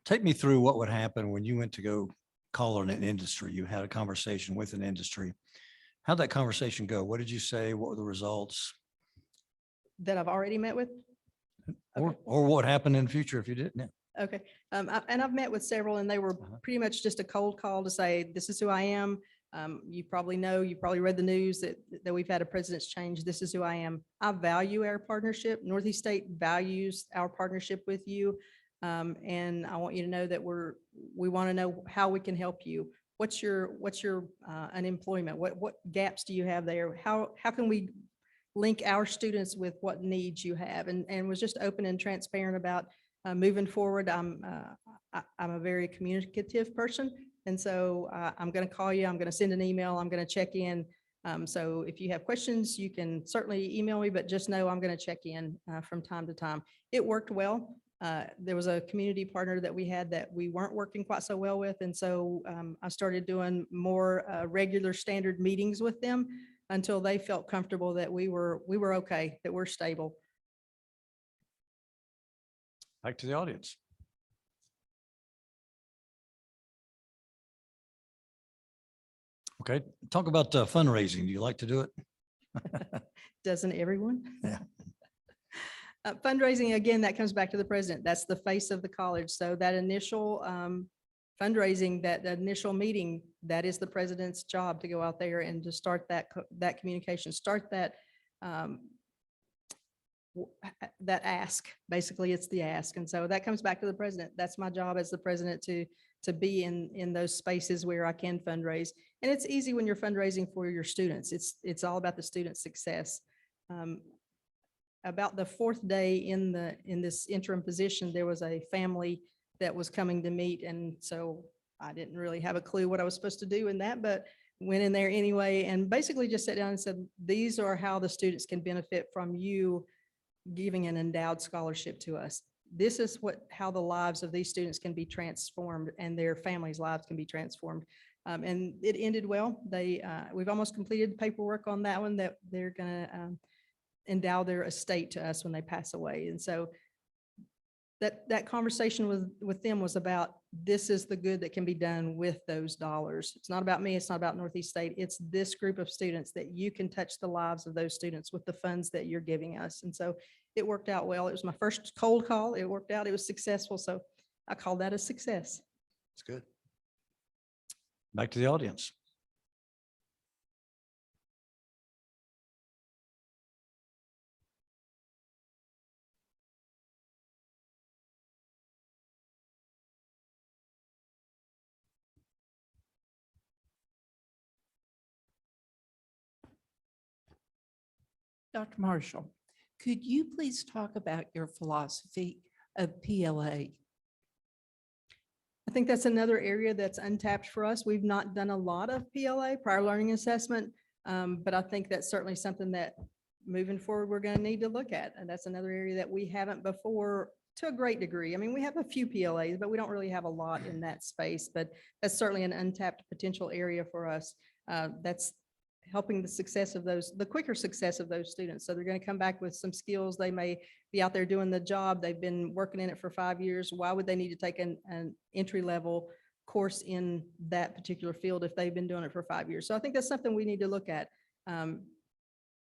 Take me through what would happen when you went to go call on an industry. You had a conversation with an industry. How'd that conversation go? What did you say? What were the results? That I've already met with? Or what happened in the future if you didn't? Okay. And I've met with several, and they were pretty much just a cold call to say, this is who I am. You probably know, you probably read the news that we've had a president's change. This is who I am. I value our partnership. Northeast State values our partnership with you. And I want you to know that we want to know how we can help you. What's your unemployment? What gaps do you have there? How can we link our students with what needs you have, and was just open and transparent about moving forward. I'm a very communicative person. And so I'm going to call you, I'm going to send an email, I'm going to check in. So if you have questions, you can certainly email me, but just know I'm going to check in from time to time. It worked well. There was a community partner that we had that we weren't working quite so well with. And so I started doing more regular standard meetings with them until they felt comfortable that we were okay, that we're stable. Back to the audience. Okay, talk about fundraising. Do you like to do it? Doesn't everyone? Yeah. Fundraising, again, that comes back to the president. That's the face of the college. So that initial fundraising, that initial meeting, that is the president's job to go out there and to start that communication, start that that ask. Basically, it's the ask. And so that comes back to the president. That's my job as the president to be in those spaces where I can fundraise. And it's easy when you're fundraising for your students. It's all about the student success. About the fourth day in this interim position, there was a family that was coming to meet. And so I didn't really have a clue what I was supposed to do in that, but went in there anyway, and basically just sat down and said, these are how the students can benefit from you giving an endowed scholarship to us. This is how the lives of these students can be transformed and their families' lives can be transformed. And it ended well. We've almost completed the paperwork on that one, that they're gonna endow their estate to us when they pass away. And so that conversation with them was about, this is the good that can be done with those dollars. It's not about me. It's not about Northeast State. It's this group of students that you can touch the lives of those students with the funds that you're giving us. And so it worked out well. It was my first cold call. It worked out. It was successful. So I call that a success. It's good. Back to the audience. Dr. Marshall, could you please talk about your philosophy of PLA? I think that's another area that's untapped for us. We've not done a lot of PLA, prior learning assessment, but I think that's certainly something that moving forward, we're going to need to look at. And that's another area that we haven't before to a great degree. I mean, we have a few PLAs, but we don't really have a lot in that space, but that's certainly an untapped potential area for us. That's helping the success of the quicker success of those students. So they're going to come back with some skills. They may be out there doing the job. They've been working in it for 5 years. Why would they need to take an entry-level course in that particular field if they've been doing it for 5 years? So I think that's something we need to look at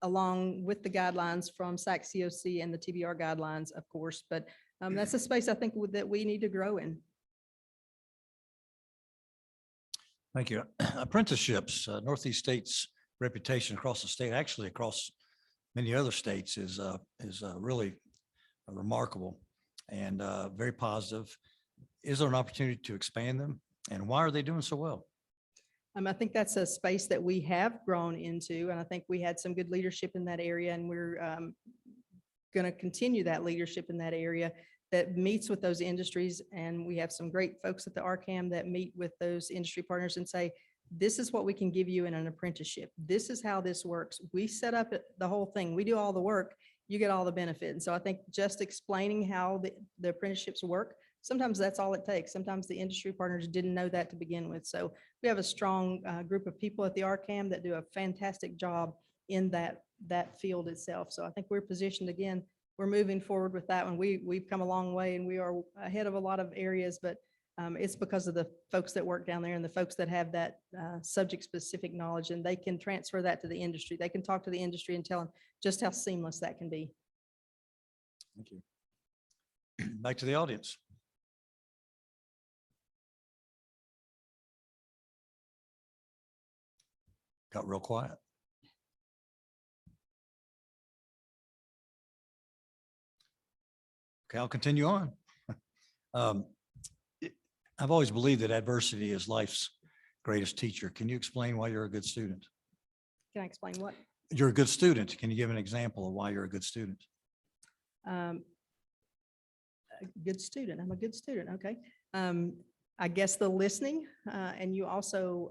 along with the guidelines from SAC COC and the TBR guidelines, of course. But that's a space I think that we need to grow in. Thank you. Apprenticeships, Northeast State's reputation across the state, actually across many other states, is really remarkable and very positive. Is there an opportunity to expand them, and why are they doing so well? I think that's a space that we have grown into, and I think we had some good leadership in that area, and we're going to continue that leadership in that area that meets with those industries. And we have some great folks at the RCAM that meet with those industry partners and say, this is what we can give you in an apprenticeship. This is how this works. We set up the whole thing. We do all the work. You get all the benefit. And so I think just explaining how the apprenticeships work, sometimes that's all it takes. Sometimes the industry partners didn't know that to begin with. So we have a strong group of people at the RCAM that do a fantastic job in that field itself. So I think we're positioned, again, we're moving forward with that one. We've come a long way and we are ahead of a lot of areas, but it's because of the folks that work down there and the folks that have that subject specific knowledge, and they can transfer that to the industry. They can talk to the industry and tell them just how seamless that can be. Thank you. Back to the audience. Got real quiet. Okay, I'll continue on. I've always believed that adversity is life's greatest teacher. Can you explain why you're a good student? Can I explain what? You're a good student. Can you give an example of why you're a good student? A good student. I'm a good student. Okay. I guess the listening, and you also,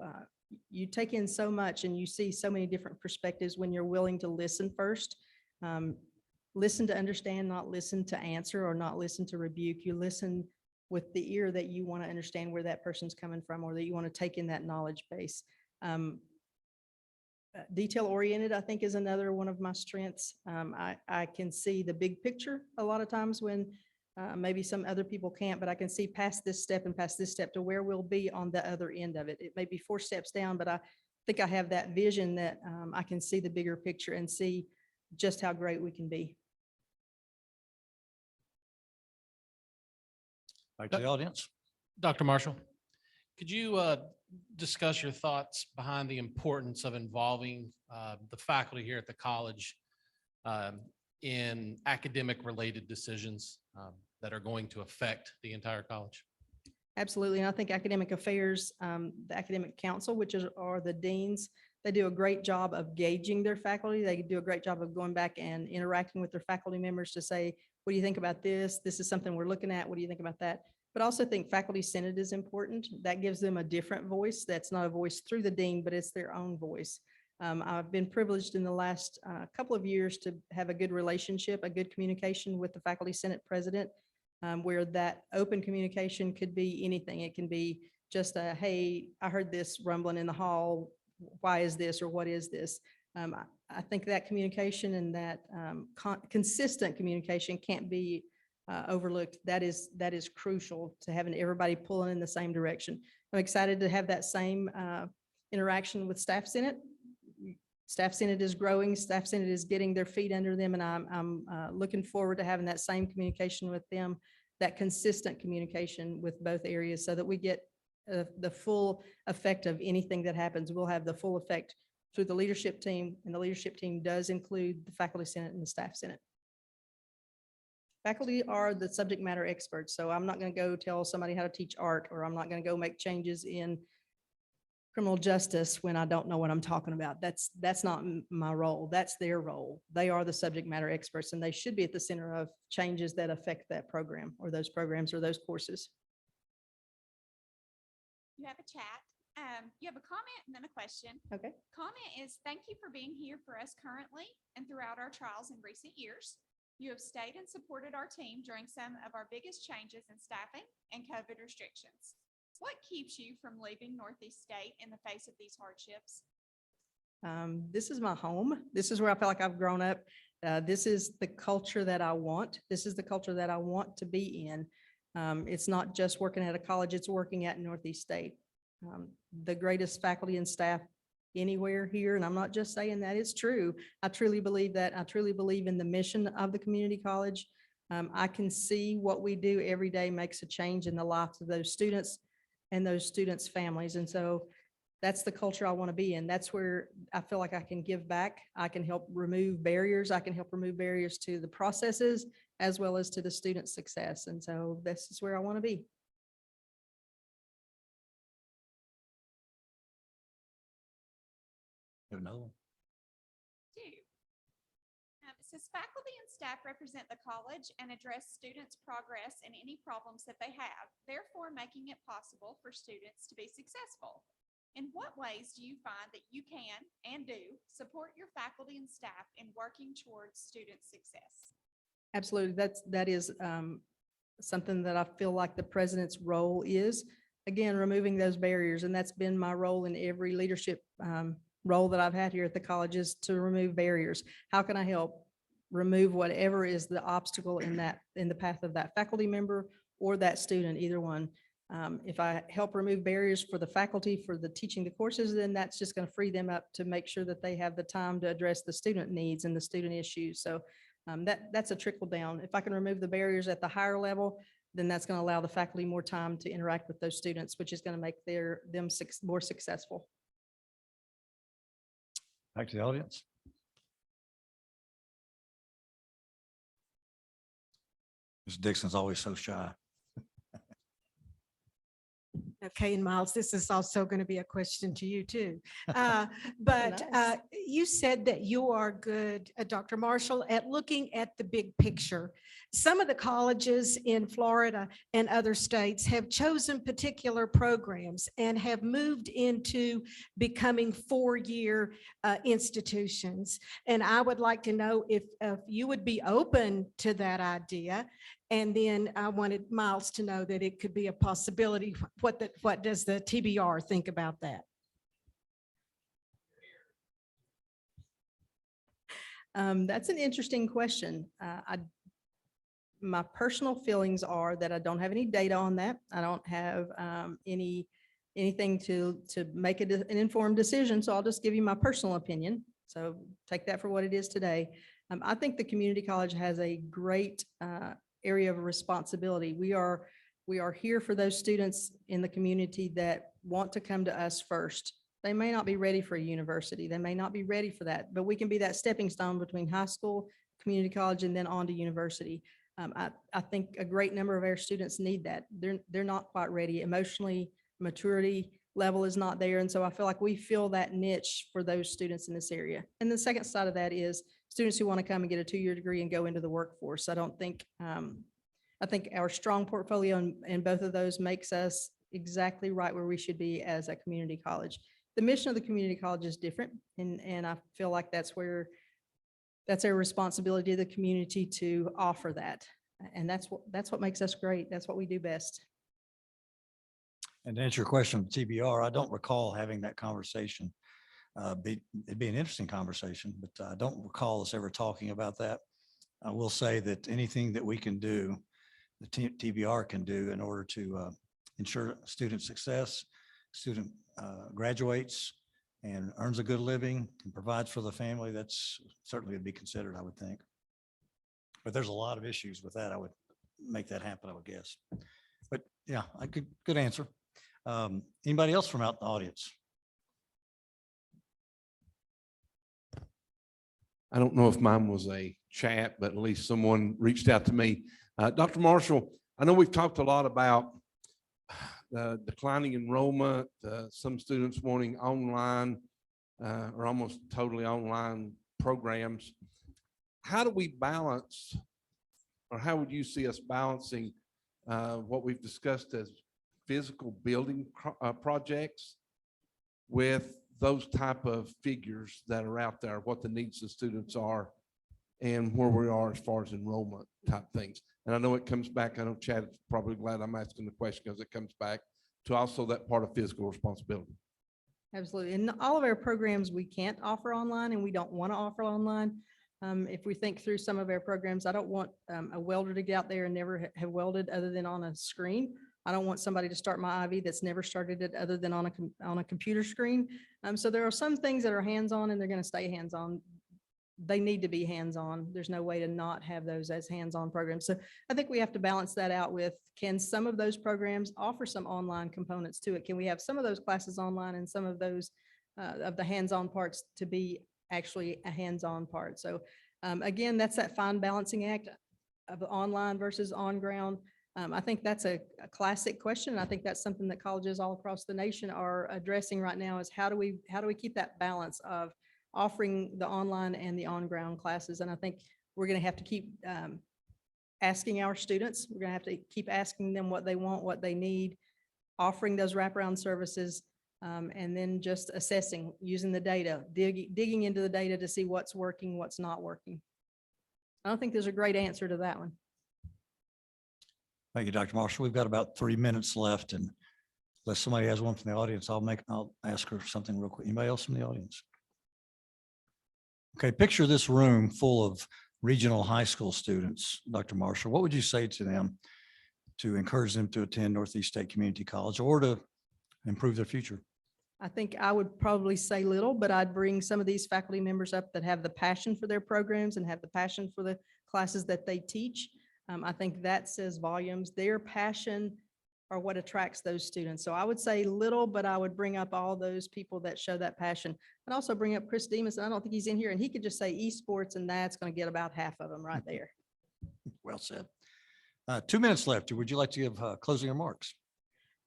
you take in so much and you see so many different perspectives when you're willing to listen first. Listen to understand, not listen to answer or not listen to rebuke. You listen with the ear that you want to understand where that person's coming from, or that you want to take in that knowledge base. Detail oriented, I think, is another one of my strengths. I can see the big picture a lot of times when maybe some other people can't, but I can see past this step and past this step to where we'll be on the other end of it. It may be 4 steps down, but I think I have that vision that I can see the bigger picture and see just how great we can be. Back to the audience. Dr. Marshall, could you discuss your thoughts behind the importance of involving the faculty here at the college in academic-related decisions that are going to affect the entire college? Absolutely. And I think academic affairs, the academic council, which are the deans, they do a great job of gauging their faculty. They do a great job of going back and interacting with their faculty members to say, what do you think about this? This is something we're looking at. What do you think about that? But I also think faculty senate is important. That gives them a different voice. That's not a voice through the dean, but it's their own voice. I've been privileged in the last couple of years to have a good relationship, a good communication with the faculty senate president, where that open communication could be anything. It can be just a, hey, I heard this rumbling in the hall. Why is this or what is this? I think that communication and that consistent communication can't be overlooked. That is crucial to having everybody pulling in the same direction. I'm excited to have that same interaction with Staff Senate. Staff Senate is growing. Staff Senate is getting their feet under them, and I'm looking forward to having that same communication with them, that consistent communication with both areas, so that we get the full effect of anything that happens. We'll have the full effect through the leadership team, and the leadership team does include the faculty senate and the staff senate. Faculty are the subject matter experts, so I'm not going to go tell somebody how to teach art, or I'm not going to go make changes in criminal justice when I don't know what I'm talking about. That's not my role. That's their role. They are the subject matter experts, and they should be at the center of changes that affect that program or those programs or those courses. You have a chat. You have a comment and then a question. Okay. Comment is, thank you for being here for us currently and throughout our trials in recent years. You have stayed and supported our team during some of our biggest changes in staffing and COVID restrictions. What keeps you from leaving Northeast State in the face of these hardships? This is my home. This is where I feel like I've grown up. This is the culture that I want. This is the culture that I want to be in. It's not just working at a college, it's working at Northeast State. The greatest faculty and staff anywhere here, and I'm not just saying that, it's true. I truly believe that. I truly believe in the mission of the community college. I can see what we do every day makes a change in the lives of those students and those students' families. And so that's the culture I want to be in. That's where I feel like I can give back. I can help remove barriers. I can help remove barriers to the processes as well as to the student success. And so this is where I want to be. No. It says faculty and staff represent the college and address students' progress and any problems that they have, therefore making it possible for students to be successful. In what ways do you find that you can and do support your faculty and staff in working towards student success? Absolutely. That is something that I feel like the president's role is, again, removing those barriers. And that's been my role in every leadership role that I've had here at the college, is to remove barriers. How can I help remove whatever is the obstacle in the path of that faculty member or that student, either one? If I help remove barriers for the faculty for the teaching the courses, then that's just going to free them up to make sure that they have the time to address the student needs and the student issues. So that's a trickle down. If I can remove the barriers at the higher level, then that's going to allow the faculty more time to interact with those students, which is going to make them more successful. Back to the audience. Ms. Dixon's always so shy. Okay, and Miles, this is also going to be a question to you too. But Nice. you said that you are good, Dr. Marshall, at looking at the big picture. Some of the colleges in Florida and other states have chosen particular programs and have moved into becoming four-year institutions. And I would like to know if you would be open to that idea. And then I wanted Miles to know that it could be a possibility. What does the TBR think about that? That's an interesting question. My personal feelings are that I don't have any data on that. I don't have any anything to make an informed decision. So I'll just give you my personal opinion. So take that for what it is today. I think the community college has a great area of responsibility. We are here for those students in the community that want to come to us first. They may not be ready for a university. They may not be ready for that, but we can be that stepping stone between high school, community college, and then on to university. I think a great number of our students need that. They're not quite ready emotionally. Maturity level is not there. And so I feel like we fill that niche for those students in this area. And the second side of that is students who want to come and get a 2-year degree and go into the workforce. I think our strong portfolio in both of those makes us exactly right where we should be as a community college. The mission of the community college is different. And I feel like that's our responsibility to the community to offer that. And that's what makes us great. That's what we do best. And to answer your question, TBR, I don't recall having that conversation. It'd be an interesting conversation, but I don't recall us ever talking about that. I will say that anything that we can do, the TBR can do in order to ensure student success, student graduates and earns a good living and provides for the family, that's certainly would be considered, I would think. But there's a lot of issues with that. I would make that happen, I would guess. But yeah, good answer. Anybody else from out in the audience? I don't know if mine was a chat, but at least someone reached out to me. Dr. Marshall, I know we've talked a lot about the declining enrollment, some students wanting online or almost totally online programs. How do we balance, or how would you see us balancing what we've discussed as physical building projects with those type of figures that are out there, what the needs of students are and where we are as far as enrollment type things? And I know it comes back, I know Chad is probably glad I'm asking the question because it comes back to also that part of physical responsibility. Absolutely. And all of our programs, we can't offer online and we don't want to offer online. If we think through some of our programs, I don't want a welder to get out there and never have welded other than on a screen. I don't want somebody to start my IV that's never started it other than on a computer screen. So there are some things that are hands-on and they're going to stay hands-on. They need to be hands-on. There's no way to not have those as hands-on programs. So I think we have to balance that out with, can some of those programs offer some online components to it? Can we have some of those classes online and some of those of the hands-on parts to be actually a hands-on part? So again, that's that fine balancing act of online versus on ground. I think that's a classic question. I think that's something that colleges all across the nation are addressing right now, is how do we keep that balance of offering the online and the on-ground classes? And I think we're going to have to keep asking our students. We're going to have to keep asking them what they want, what they need, offering those wraparound services, and then just assessing, using the data, digging into the data to see what's working, what's not working. I don't think there's a great answer to that one. Thank you, Dr. Marshall. We've got about 3 minutes left, and unless somebody has one from the audience, I'll ask her something real quick. Anybody else from the audience? Okay, picture this room full of regional high school students, Dr. Marshall. What would you say to them to encourage them to attend Northeast State Community College or to improve their future? I think I would probably say little, but I'd bring some of these faculty members up that have the passion for their programs and have the passion for the classes that they teach. I think that says volumes. Their passion are what attracts those students. So I would say little, but I would bring up all those people that show that passion. I'd also bring up Chris Demas, and I don't think he's in here, and he could just say esports, and that's going to get about half of them right there. Well said. 2 minutes left. Would you like to give closing remarks?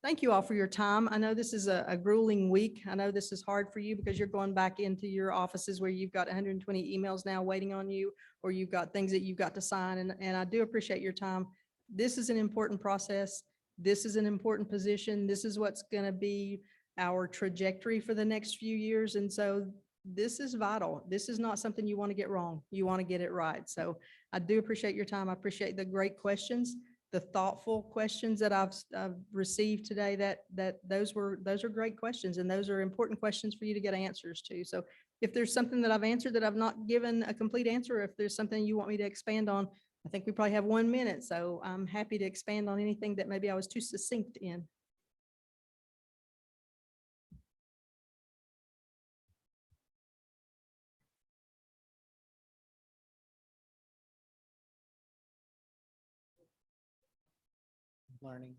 Thank you all for your time. I know this is a grueling week. I know this is hard for you because you're going back into your offices where you've got 120 emails now waiting on you, or you've got things that you've got to sign. And I do appreciate your time. This is an important process. This is an important position. This is what's going to be our trajectory for the next few years. And so this is vital. This is not something you want to get wrong. You want to get it right. So I do appreciate your time. I appreciate the great questions, the thoughtful questions that I've received today. Those are great questions, and those are important questions for you to get answers to. So if there's something that I've answered that I've not given a complete answer, or if there's something you want me to expand on, I think we probably have 1 minute. So I'm happy to expand on anything that maybe I was too succinct in. learning.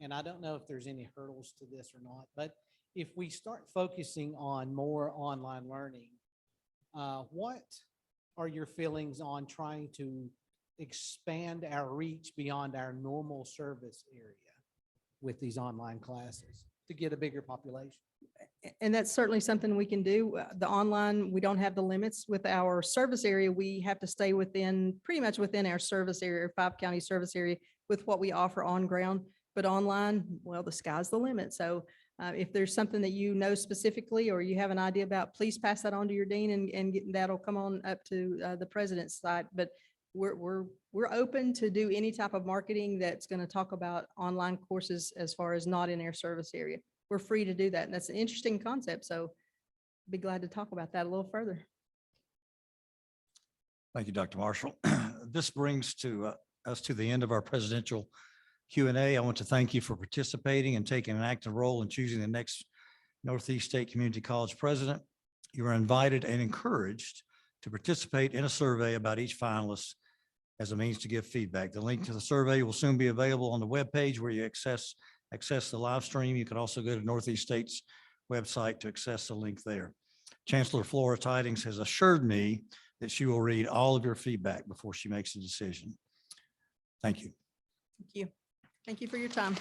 And I don't know if there's any hurdles to this or not, but if we start focusing on more online learning, what are your feelings on trying to expand our reach beyond our normal service area with these online classes to get a bigger population? And that's certainly something we can do. The online, we don't have the limits. With our service area, we have to stay within, pretty much within our service area, 5-county service area with what we offer on ground. But online, well, the sky's the limit. So if there's something that you know specifically or you have an idea about, please pass that on to your dean and that'll come on up to the president's side. But we're open to do any type of marketing that's going to talk about online courses as far as not in our service area. We're free to do that. And that's an interesting concept. So be glad to talk about that a little further. Thank you, Dr. Marshall. This brings us to the end of our presidential Q&A. I want to thank you for participating and taking an active role in choosing the next Northeast State Community College president. You are invited and encouraged to participate in a survey about each finalist as a means to give feedback. The link to the survey will soon be available on the webpage where you access the live stream. You can also go to Northeast State's website to access the link there. Chancellor Flora Tidings has assured me that she will read all of your feedback before she makes a decision. Thank you. Thank you. Thank you for your time.